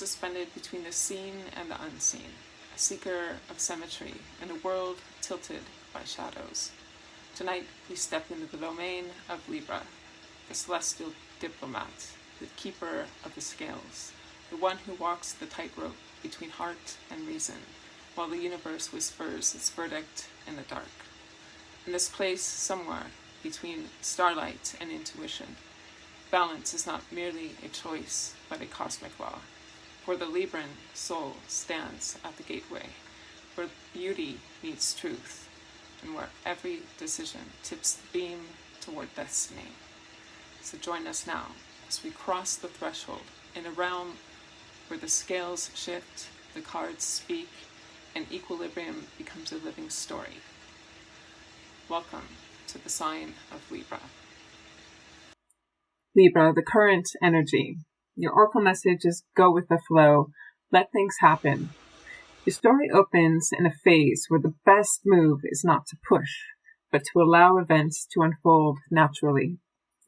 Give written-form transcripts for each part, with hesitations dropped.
suspended between the seen and the unseen, a seeker of symmetry in a world tilted by shadows. Tonight we step into the domain of Libra, the celestial diplomat, the keeper of the scales, the one who walks the tightrope between heart and reason, while the universe whispers its verdict in the dark. In this place, somewhere between starlight and intuition, balance is not merely a choice, but a cosmic law. For the Libran soul stands at the gateway, where beauty meets truth, and where every decision tips the beam toward destiny. So join us now as we cross the threshold in a realm where the scales shift, the cards speak, and equilibrium becomes a living story. Welcome to the sign of Libra. Libra, the current energy. Your oracle message is go with the flow, let things happen. Your story opens in a phase where the best move is not to push, but to allow events to unfold naturally.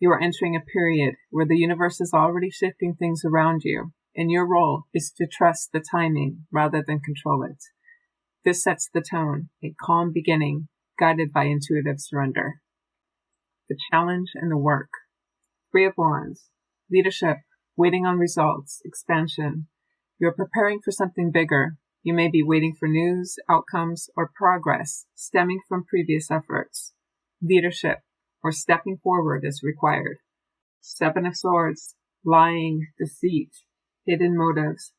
You are entering a period where the universe is already shifting things around you, and your role is to trust the timing rather than control it. This sets the tone, a calm beginning, guided by intuitive surrender. The challenge and the work. 3 of Wands. Leadership, waiting on results, expansion. You're preparing for something bigger. You may be waiting for news, outcomes, or progress stemming from previous efforts. Leadership, or stepping forward is required. 7 of Swords, lying, deceit, hidden motives.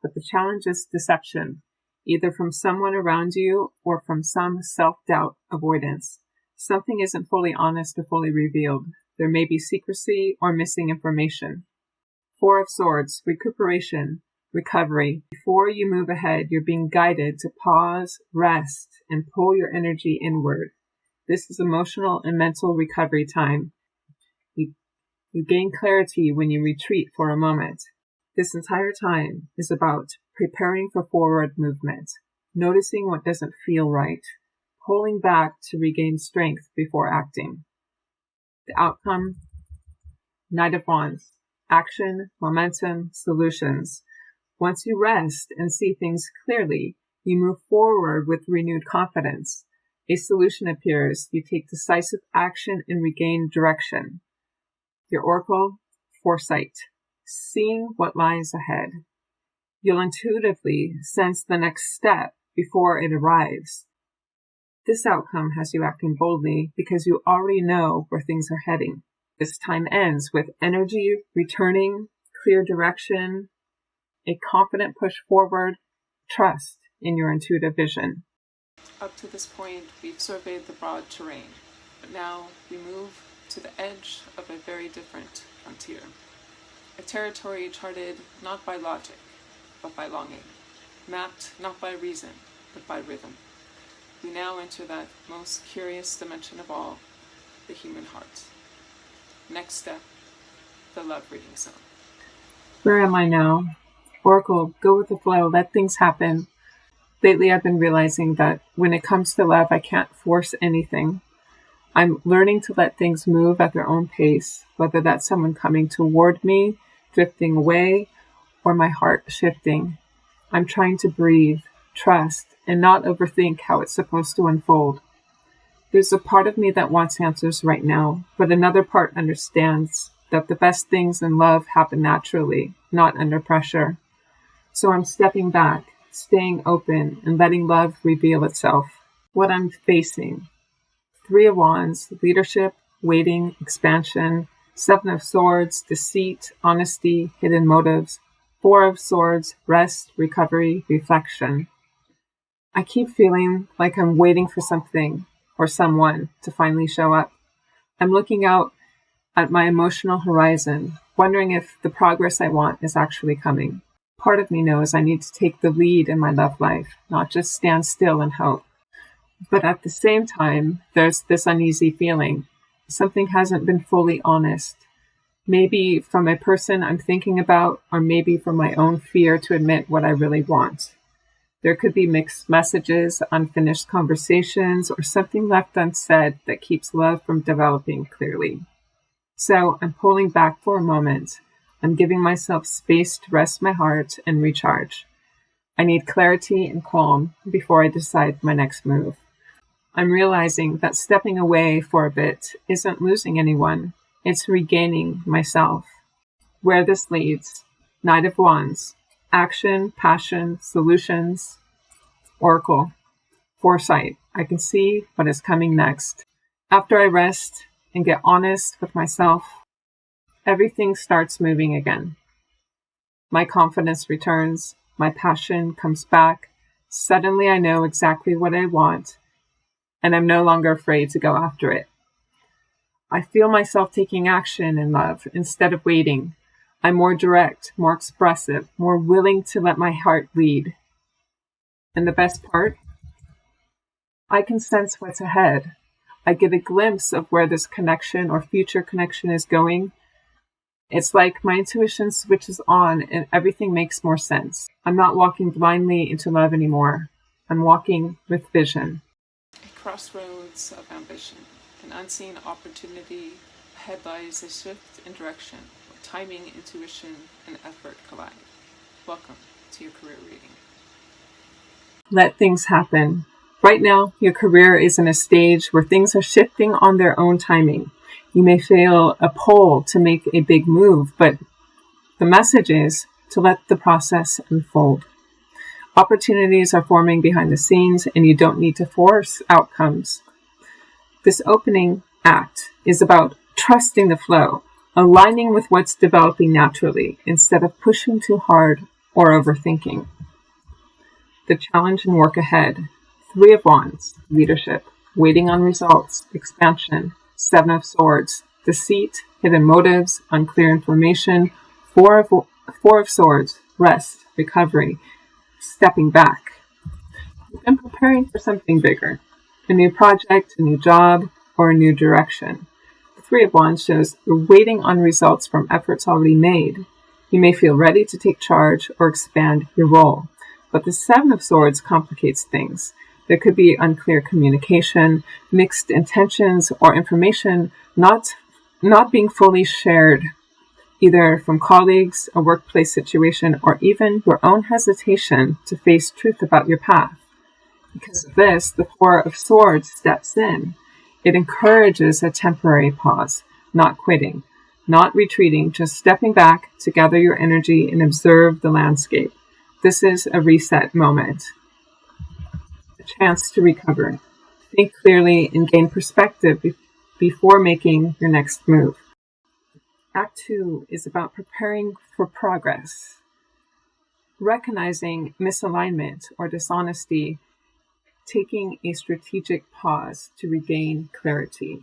But the challenge is deception, either from someone around you or from some self-doubt avoidance. Something isn't fully honest or fully revealed. There may be secrecy or missing information. 4 of Swords, recuperation, recovery. Before you move ahead, you're being guided to pause, rest, and pull your energy inward. This is emotional and mental recovery time. You gain clarity when you retreat for a moment. This entire time is about preparing for forward movement, noticing what doesn't feel right, pulling back to regain strength before acting. The outcome, Knight of Wands, action, momentum, solutions. Once you rest and see things clearly, you move forward with renewed confidence. A solution appears, you take decisive action and regain direction. Your oracle, foresight, seeing what lies ahead. You'll intuitively sense the next step before it arrives. This outcome has you acting boldly because you already know where things are heading. This time ends with energy returning, clear direction, a confident push forward, trust in your intuitive vision. Up to this point, we've surveyed the broad terrain, but now we move to the edge of a very different frontier. A territory charted not by logic, but by longing, mapped not by reason, but by rhythm. We now enter that most curious dimension of all, the human heart. Next step, the love reading zone. Where am I now? Oracle, go with the flow, let things happen. Lately, I've been realizing that when it comes to love, I can't force anything. I'm learning to let things move at their own pace, whether that's someone coming toward me, drifting away, or my heart shifting. I'm trying to breathe, trust, and not overthink how it's supposed to unfold. There's a part of me that wants answers right now, but another part understands that the best things in love happen naturally, not under pressure. So I'm stepping back, staying open, and letting love reveal itself. What I'm facing. 3 of Wands, leadership, waiting, expansion. 7 of Swords, deceit, honesty, hidden motives. 4 of Swords, rest, recovery, reflection. I keep feeling like I'm waiting for something or someone to finally show up. I'm looking out at my emotional horizon, wondering if the progress I want is actually coming. Part of me knows I need to take the lead in my love life, not just stand still and hope. But at the same time, there's this uneasy feeling. Something hasn't been fully honest. Maybe from a person I'm thinking about, or maybe from my own fear to admit what I really want. There could be mixed messages, unfinished conversations, or something left unsaid that keeps love from developing clearly. So I'm pulling back for a moment. I'm giving myself space to rest my heart and recharge. I need clarity and calm before I decide my next move. I'm realizing that stepping away for a bit isn't losing anyone. It's regaining myself. Where this leads: Knight of Wands, action, passion, solutions. Oracle, foresight. I can see what is coming next. After I rest and get honest with myself, everything starts moving again. My confidence returns. My passion comes back. Suddenly I know exactly what I want, and I'm no longer afraid to go after it. I feel myself taking action in love instead of waiting. I'm more direct, more expressive, more willing to let my heart lead. And the best part? I can sense what's ahead. I get a glimpse of where this connection or future connection is going. It's like my intuition switches on and everything makes more sense. I'm not walking blindly into love anymore. I'm walking with vision. A crossroads of ambition, an unseen opportunity. Ahead lies a shift in direction, where timing, intuition, and effort collide. Welcome to your career reading. Let things happen. Right now, your career is in a stage where things are shifting on their own timing. You may feel a pull to make a big move, but the message is to let the process unfold. Opportunities are forming behind the scenes, and you don't need to force outcomes. This opening act is about trusting the flow, aligning with what's developing naturally instead of pushing too hard or overthinking. The challenge and work ahead: Three of Wands, leadership, waiting on results, expansion. Seven of Swords, deceit, hidden motives, unclear information. Four of Swords, rest, recovery, stepping back. You've been preparing for something bigger, a new project, a new job, or a new direction. The Three of Wands shows you're waiting on results from efforts already made. You may feel ready to take charge or expand your role, but the Seven of Swords complicates things. There could be unclear communication, mixed intentions, or information not being fully shared, either from colleagues, a workplace situation, or even your own hesitation to face truth about your path. Because of this, the Four of Swords steps in. It encourages a temporary pause, not quitting, not retreating, just stepping back to gather your energy and observe the landscape. This is a reset moment. A chance to recover, think clearly, and gain perspective before making your next move. Act 2 is about preparing for progress, recognizing misalignment or dishonesty, taking a strategic pause to regain clarity.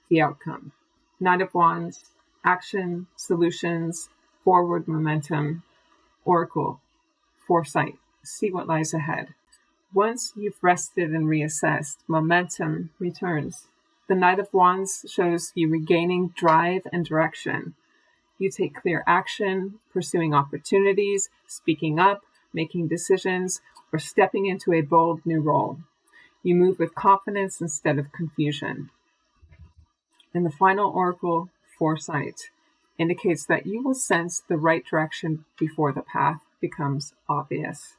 The outcome: Knight of Wands, action, solutions, forward momentum. Oracle, foresight. See what lies ahead. Once you've rested and reassessed, momentum returns. The Knight of Wands shows you regaining drive and direction. You take clear action, pursuing opportunities, speaking up, making decisions, or stepping into a bold new role. You move with confidence instead of confusion. And the final oracle, foresight, indicates that you will sense the right direction before the path becomes obvious.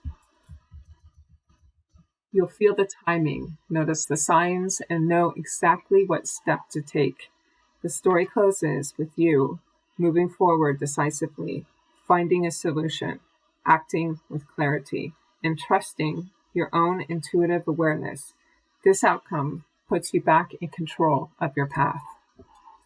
You'll feel the timing, notice the signs, and know exactly what step to take. The story closes with you moving forward decisively, finding a solution, acting with clarity, and trusting your own intuitive awareness. This outcome puts you back in control of your path.